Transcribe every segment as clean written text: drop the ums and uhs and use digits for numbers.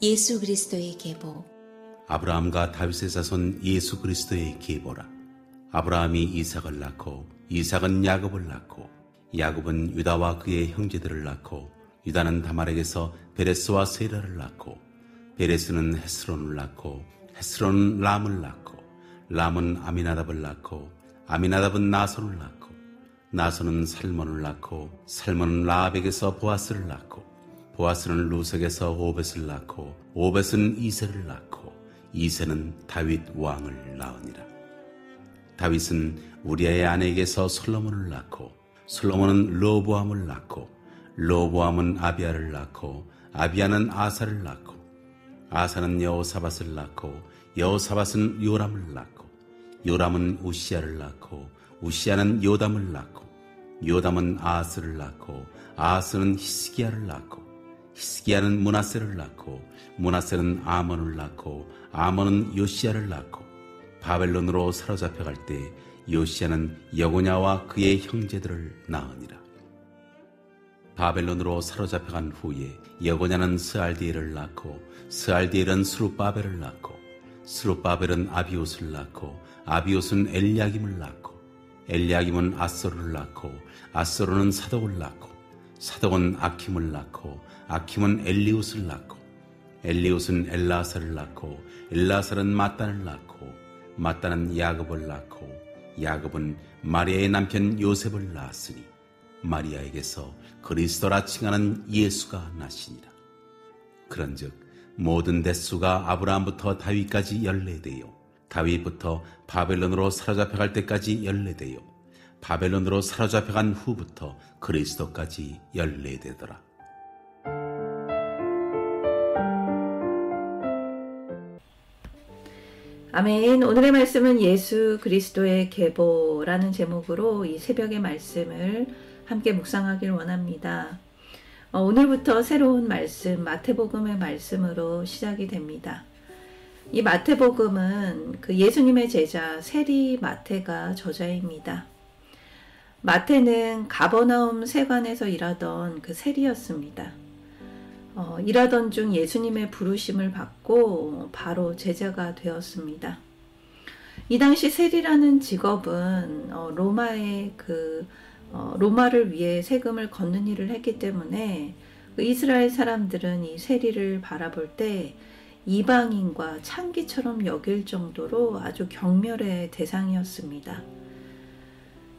예수 그리스도의 계보. 아브라함과 다윗의 자손 예수 그리스도의 계보라. 아브라함이 이삭을 낳고 이삭은 야곱을 낳고 야곱은 유다와 그의 형제들을 낳고 유다는 다말에게서 베레스와 세라를 낳고 베레스는 헤스론을 낳고 헤스론은 람을 낳고 람은 아미나답을 낳고 아미나답은 나손을 낳고 나손은 살몬을 낳고 살몬은 라합에게서 보아스를 낳고 보아스는 루색에서 오벳을 낳고 오벳은 이새를 낳고 이새는 다윗 왕을 낳으니라. 다윗은 우리아의 아내에게서 솔로몬을 낳고 솔로몬은 르호보암을 낳고 르호보암은 아비야를 낳고 아비야는 아사를 낳고 아사는 여호사밧을 낳고 여호사밧은 요람을 낳고 요람은 우시야를 낳고 우시야는 요담을 낳고 요담은 아하스를 낳고 아하스는 히스기야를 낳고 히스기야는 므낫세를 낳고 므낫세는 아몬을 낳고 아몬은 요시야를 낳고 바벨론으로 사로잡혀갈 때 요시야는 여고냐와 그의 형제들을 낳으니라. 바벨론으로 사로잡혀간 후에 여고냐는 스알디엘을 낳고 스알디엘은 스룹바벨을 낳고 스룹바벨은 아비옷을 낳고 아비옷은 엘리야김을 낳고 엘리야김은 아소르를 낳고 아소르는 사독을 낳고 사독은 아킴을 낳고 아킴은 엘리웃을 낳고 엘리웃은 엘라사를 낳고 엘라사는 마단을 낳고 마단은 야곱을 낳고 야곱은 마리아의 남편 요셉을 낳았으니 마리아에게서 그리스도라 칭하는 예수가 나시니라. 그런즉 모든 대수가 아브라함부터 다윗까지 14대요 다윗부터 바벨론으로 사로잡혀갈 때까지 14대요 바벨론으로 사로잡혀간 후부터 그리스도까지 14대더라. 아멘. 오늘의 말씀은 예수 그리스도의 계보라는 제목으로 이 새벽의 말씀을 함께 묵상하길 원합니다. 오늘부터 새로운 말씀, 마태복음의 말씀으로 시작이 됩니다. 이 마태복음은 그 예수님의 제자 세리 마태가 저자입니다. 마태는 가버나움 세관에서 일하던 그 세리였습니다. 일하던 중 예수님의 부르심을 받고 바로 제자가 되었습니다. 이 당시 세리라는 직업은 로마를 위해 세금을 걷는 일을 했기 때문에 그 이스라엘 사람들은 이 세리를 바라볼 때 이방인과 창기처럼 여길 정도로 아주 경멸의 대상이었습니다.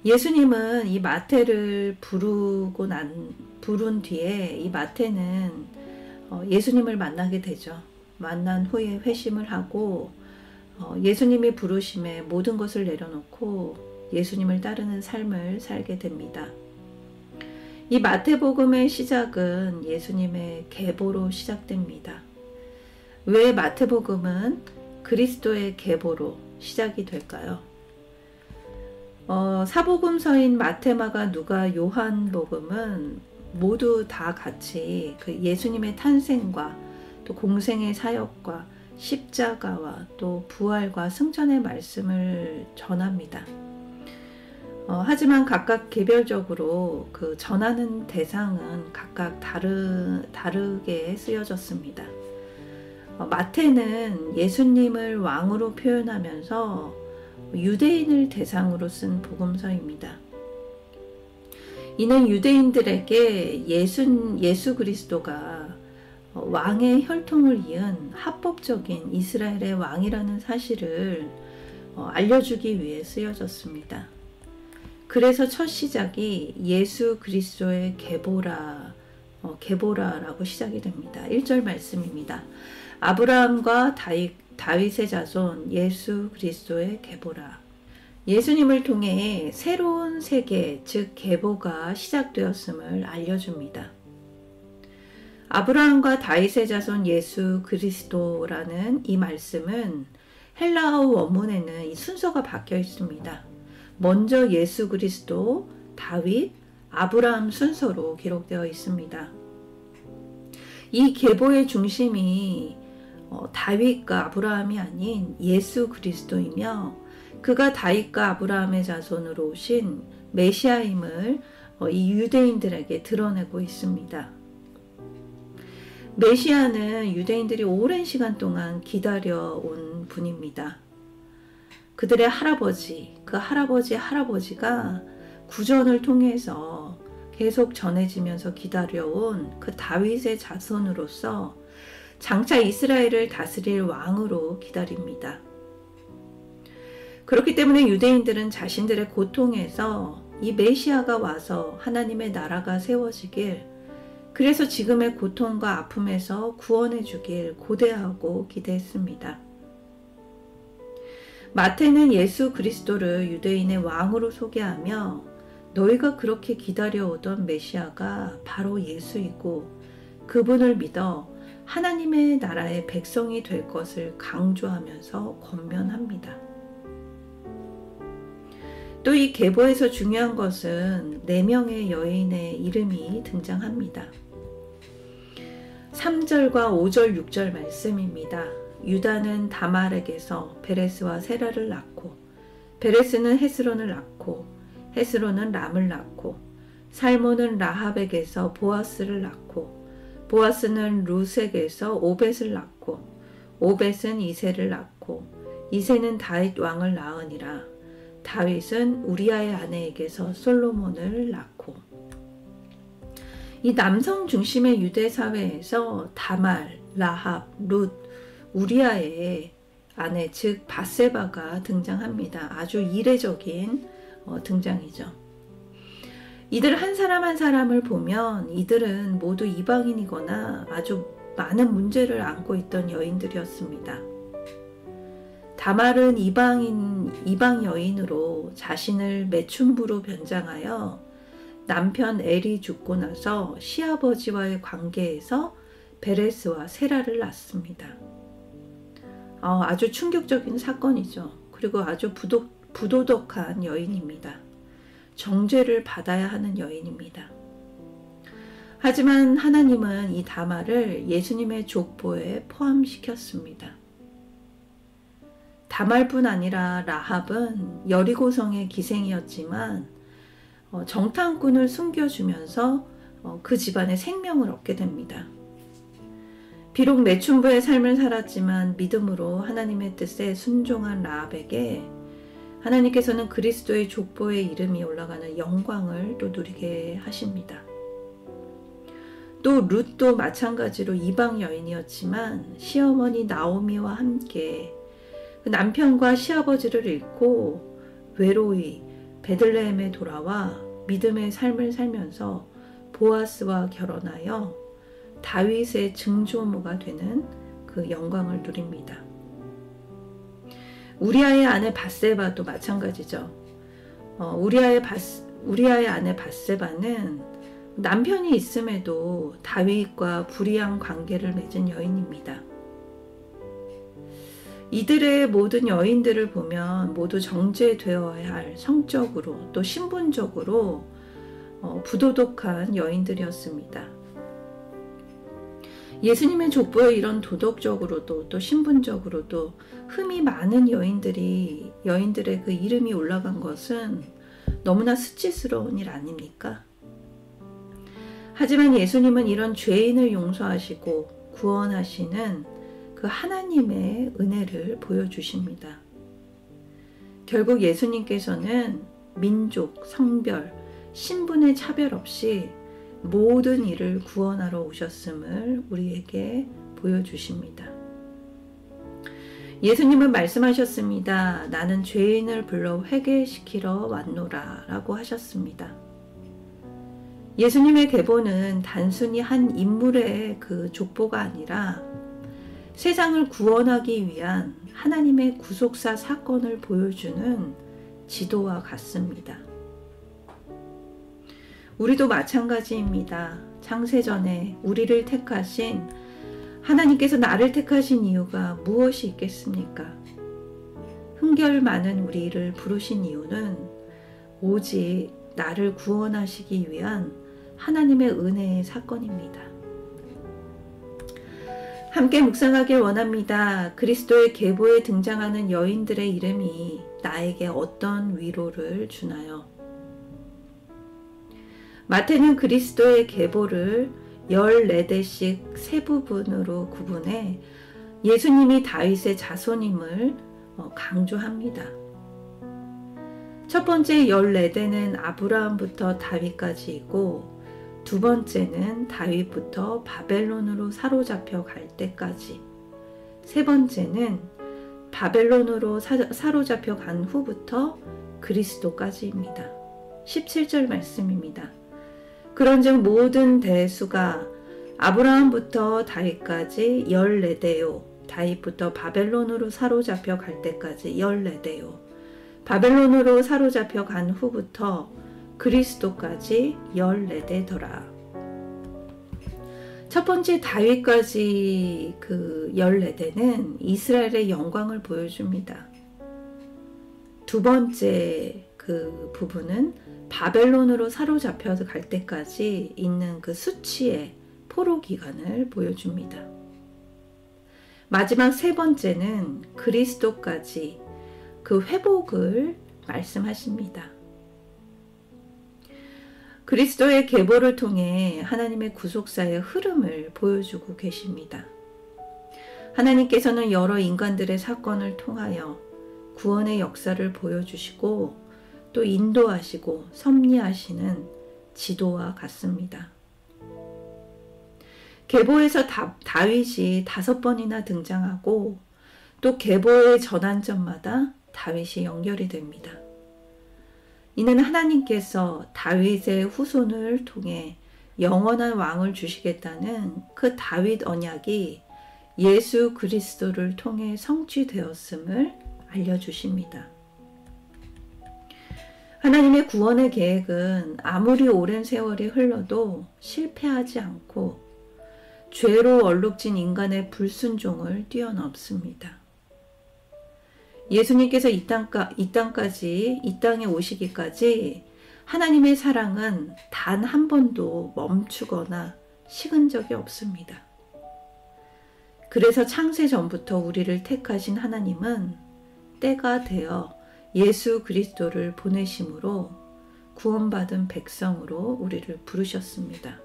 예수님은 이 마태를 부른 뒤에 이 마태는 예수님을 만나게 되죠. 만난 후에 회심을 하고 예수님이 부르심에 모든 것을 내려놓고 예수님을 따르는 삶을 살게 됩니다. 이 마태복음의 시작은 예수님의 계보로 시작됩니다. 왜 마태복음은 그리스도의 계보로 시작이 될까요? 사복음서인 마태, 마가, 누가, 요한복음은 모두 다 같이 그 예수님의 탄생과 또 공생의 사역과 십자가와 또 부활과 승천의 말씀을 전합니다. 하지만 각각 개별적으로 그 전하는 대상은 각각 다르게 쓰여졌습니다. 마태는 예수님을 왕으로 표현하면서 유대인을 대상으로 쓴 복음서입니다. 이는 유대인들에게 예수 그리스도가 왕의 혈통을 이은 합법적인 이스라엘의 왕이라는 사실을 알려주기 위해 쓰여졌습니다. 그래서 첫 시작이 예수 그리스도의 계보라라고 시작이 됩니다. 1절 말씀입니다. 아브라함과 다윗의 자손 예수 그리스도의 계보라. 예수님을 통해 새로운 세계, 즉 계보가 시작되었음을 알려줍니다. 아브라함과 다윗의 자손 예수 그리스도라는 이 말씀은 헬라어 원문에는 이 순서가 바뀌어 있습니다. 먼저 예수 그리스도, 다윗, 아브라함 순서로 기록되어 있습니다. 이 계보의 중심이 다윗과 아브라함이 아닌 예수 그리스도이며 그가 다윗과 아브라함의 자손으로 오신 메시아임을 이 유대인들에게 드러내고 있습니다. 메시아는 유대인들이 오랜 시간 동안 기다려온 분입니다. 그들의 할아버지, 그 할아버지의 할아버지가 구전을 통해서 계속 전해지면서 기다려온 그 다윗의 자손으로서 장차 이스라엘을 다스릴 왕으로 기다립니다. 그렇기 때문에 유대인들은 자신들의 고통에서 이 메시아가 와서 하나님의 나라가 세워지길, 그래서 지금의 고통과 아픔에서 구원해 주길 고대하고 기대했습니다. 마태는 예수 그리스도를 유대인의 왕으로 소개하며 너희가 그렇게 기다려오던 메시아가 바로 예수이고 그분을 믿어 하나님의 나라의 백성이 될 것을 강조하면서 권면합니다. 또 이 계보에서 중요한 것은 4명의 여인의 이름이 등장합니다. 3절과 5절, 6절 말씀입니다. 유다는 다말에게서 베레스와 세라를 낳고, 베레스는 헤스론을 낳고, 헤스론은 람을 낳고, 살몬은 라합에게서 보아스를 낳고, 보아스는 룻에게서 오벳을 낳고, 오벳은 이새를 낳고, 이새는 다윗 왕을 낳으니라. 다윗은 우리아의 아내에게서 솔로몬을 낳고. 이 남성 중심의 유대 사회에서 다말, 라합, 룻, 우리아의 아내 즉 밧세바가 등장합니다. 아주 이례적인 등장이죠. 이들 한 사람 한 사람을 보면 이들은 모두 이방인이거나 아주 많은 문제를 안고 있던 여인들이었습니다. 다말은 이방 여인으로 자신을 매춘부로 변장하여 남편 엘이 죽고 나서 시아버지와의 관계에서 베레스와 세라를 낳습니다. 아주 충격적인 사건이죠. 그리고 아주 부도덕한 여인입니다. 정죄를 받아야 하는 여인입니다. 하지만 하나님은 이 다말을 예수님의 족보에 포함시켰습니다. 다말뿐 아니라 라합은 여리고성의 기생이었지만 정탐꾼을 숨겨주면서 그 집안의 생명을 얻게 됩니다. 비록 매춘부의 삶을 살았지만 믿음으로 하나님의 뜻에 순종한 라합에게 하나님께서는 그리스도의 족보에 이름이 올라가는 영광을 또 누리게 하십니다. 또 룻도 마찬가지로 이방 여인이었지만 시어머니 나오미와 함께 그 남편과 시아버지를 잃고 외로이 베들레헴에 돌아와 믿음의 삶을 살면서 보아스와 결혼하여 다윗의 증조모가 되는 그 영광을 누립니다. 우리아의 아내 밧세바도 마찬가지죠. 우리아의 아내 밧세바는 남편이 있음에도 다윗과 불의한 관계를 맺은 여인입니다. 이들의 모든 여인들을 보면 모두 정죄되어야 할 성적으로 또 신분적으로 부도덕한 여인들이었습니다. 예수님의 족보에 이런 도덕적으로도 또 신분적으로도 흠이 많은 여인들의 그 이름이 올라간 것은 너무나 수치스러운 일 아닙니까? 하지만 예수님은 이런 죄인을 용서하시고 구원하시는 그 하나님의 은혜를 보여주십니다. 결국 예수님께서는 민족, 성별, 신분의 차별 없이 모든 이를 구원하러 오셨음을 우리에게 보여주십니다. 예수님은 말씀하셨습니다. 나는 죄인을 불러 회개시키러 왔노라 라고 하셨습니다. 예수님의 계보는 단순히 한 인물의 그 족보가 아니라 세상을 구원하기 위한 하나님의 구속사 사건을 보여주는 지도와 같습니다. 우리도 마찬가지입니다. 창세전에 우리를 택하신 하나님께서 나를 택하신 이유가 무엇이 있겠습니까? 흥결 많은 우리를 부르신 이유는 오직 나를 구원하시기 위한 하나님의 은혜의 사건입니다. 함께 묵상하길 원합니다. 그리스도의 계보에 등장하는 여인들의 이름이 나에게 어떤 위로를 주나요? 마태는 그리스도의 계보를 14대씩 세 부분으로 구분해 예수님이 다윗의 자손임을 강조합니다. 첫 번째 14대는 아브라함부터 다윗까지이고, 두 번째는 다윗부터 바벨론으로 사로잡혀 갈 때까지, 세 번째는 바벨론으로 사로잡혀 간 후부터 그리스도까지입니다. 17절 말씀입니다. 그런즉 모든 대수가 아브라함부터 다윗까지 14대요, 다윗부터 바벨론으로 사로잡혀 갈 때까지 14대요, 바벨론으로 사로잡혀 간 후부터 그리스도까지 14대더라. 첫 번째 다윗까지 그 14대는 이스라엘의 영광을 보여줍니다. 두 번째 그 부분은 바벨론으로 사로잡혀 갈 때까지 있는 그 수치의 포로 기간을 보여줍니다. 마지막 세 번째는 그리스도까지 그 회복을 말씀하십니다. 그리스도의 계보를 통해 하나님의 구속사의 흐름을 보여주고 계십니다. 하나님께서는 여러 인간들의 사건을 통하여 구원의 역사를 보여주시고 또 인도하시고 섭리하시는 지도와 같습니다. 계보에서 다윗이 5번이나 등장하고 또 계보의 전환점마다 다윗이 연결이 됩니다. 이는 하나님께서 다윗의 후손을 통해 영원한 왕을 주시겠다는 그 다윗 언약이 예수 그리스도를 통해 성취되었음을 알려주십니다. 하나님의 구원의 계획은 아무리 오랜 세월이 흘러도 실패하지 않고 죄로 얼룩진 인간의 불순종을 뛰어넘습니다. 예수님께서 이 땅에 오시기까지 하나님의 사랑은 단 한 번도 멈추거나 식은 적이 없습니다. 그래서 창세 전부터 우리를 택하신 하나님은 때가 되어 예수 그리스도를 보내심으로 구원받은 백성으로 우리를 부르셨습니다.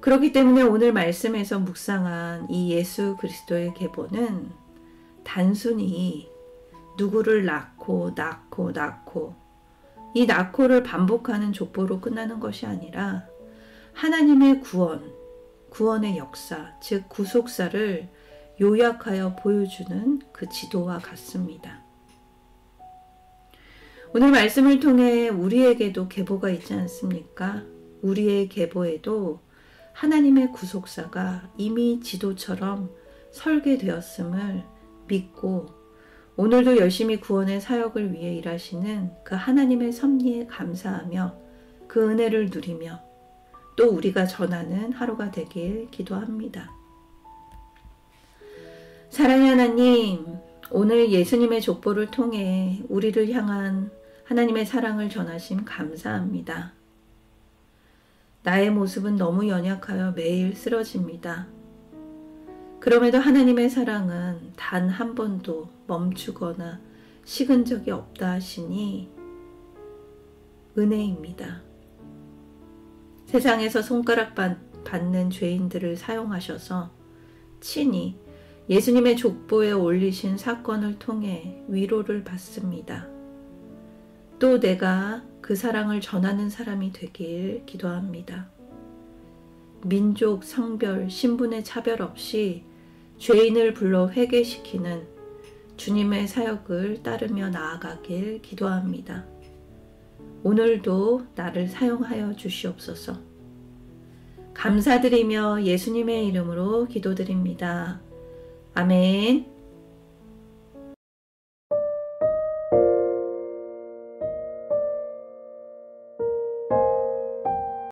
그렇기 때문에 오늘 말씀에서 묵상한 이 예수 그리스도의 계보는 단순히 누구를 낳고 이 낳고를 반복하는 족보로 끝나는 것이 아니라 하나님의 구원의 역사, 즉 구속사를 요약하여 보여주는 그 지도와 같습니다. 오늘 말씀을 통해 우리에게도 계보가 있지 않습니까? 우리의 계보에도 하나님의 구속사가 이미 지도처럼 설계되었음을 믿고 오늘도 열심히 구원의 사역을 위해 일하시는 그 하나님의 섭리에 감사하며 그 은혜를 누리며 또 우리가 전하는 하루가 되길 기도합니다. 사랑의 하나님, 오늘 예수님의 족보를 통해 우리를 향한 하나님의 사랑을 전하심 감사합니다. 나의 모습은 너무 연약하여 매일 쓰러집니다. 그럼에도 하나님의 사랑은 단 한 번도 멈추거나 식은 적이 없다 하시니 은혜입니다. 세상에서 손가락 받는 죄인들을 사용하셔서 친히 예수님의 족보에 올리신 사건을 통해 위로를 받습니다. 또 내가 그 사랑을 전하는 사람이 되길 기도합니다. 민족, 성별, 신분의 차별 없이 죄인을 불러 회개시키는 주님의 사역을 따르며 나아가길 기도합니다. 오늘도 나를 사용하여 주시옵소서. 감사드리며 예수님의 이름으로 기도드립니다. 아멘.